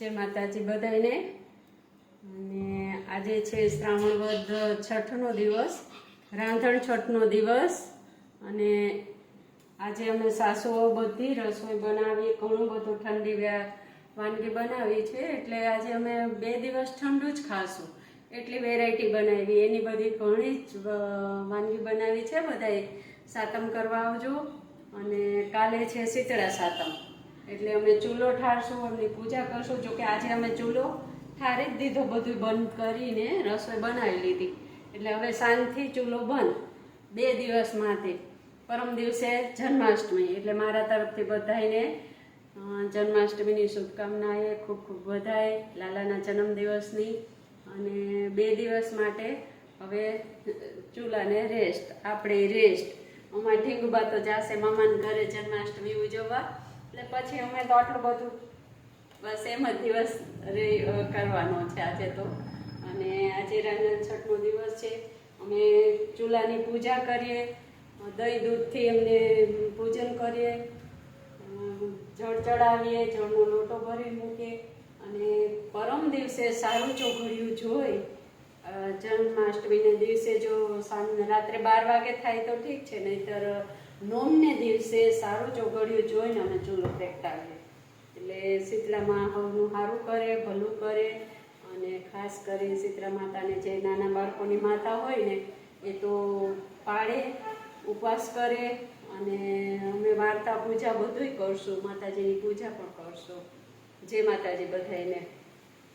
જય માતાજી બધાને। અને આજે છે શ્રાવણ વદ છઠનો દિવસ, રાંધણ છઠનો દિવસ। અને આજે અમે સાસુઓ બધી રસોઈ બનાવી, ઘણું બધું ઠંડી વાનગી બનાવી છે। એટલે આજે અમે 2 દિવસ ઠંડુ જ ખાશું, એટલી વેરાયટી બનાવી, એની બધી ઘણી જ વાનગી બનાવી છે। બધાએ સાતમ કરવા આવજો। અને કાલે છે શીતળા સાતમ, એટલે અમે ચૂલો ઠારશું, એમની પૂજા કરશું। જોકે આજે અમે ચૂલો ઠારી જ દીધો, બધું બંધ કરીને રસોઈ બનાવી લીધી, એટલે હવે શાંતિથી ચૂલો બંધ 2 દિવસ માટે। પરમ દિવસે જન્માષ્ટમી, એટલે મારા તરફથી બધાને જન્માષ્ટમીની શુભકામનાએ ખૂબ ખૂબ બધાય, લાલાના જન્મદિવસની। અને 2 દિવસ માટે હવે ચૂલાને રેસ્ટ, આપણે રેસ્ટ। અમારા ઢીંગુબા તો જાશે મામાના ઘરે જન્માષ્ટમી ઉજવવા, એટલે પછી અમે તો આટલું બધું બસ એમ જ દિવસ કરવાનો છે આજે તો। અને આજે રાંધણ છઠનો દિવસ છે, અમે ચૂલાની પૂજા કરીએ, દહીં દૂધથી એમને પૂજન કરીએ, જળ ચડાવીએ, જળનો લોટો ભરી મૂકીએ। અને પરમ દિવસે સારું ચોઘડિયું જોઈ, જન્માષ્ટમીને દિવસે જો રાત્રે 12 વાગે થાય તો ઠીક છે, નહીંતર નોમને દિવસે સારું ચોઘડિયું જોઈને અમે ચૂલો પ્રગટાવીએ। એટલે શીતળામાં હવનું સારું કરે, ભલું કરે। અને ખાસ કરી શીતળા માતાને જે નાના બાળકોની માતા હોય ને, એ તો પાળે, ઉપવાસ કરે। અને અમે વાર્તા પૂજા બધુંય કરશું, માતાજીની પૂજા પણ કરશું। જય માતાજી બધાને।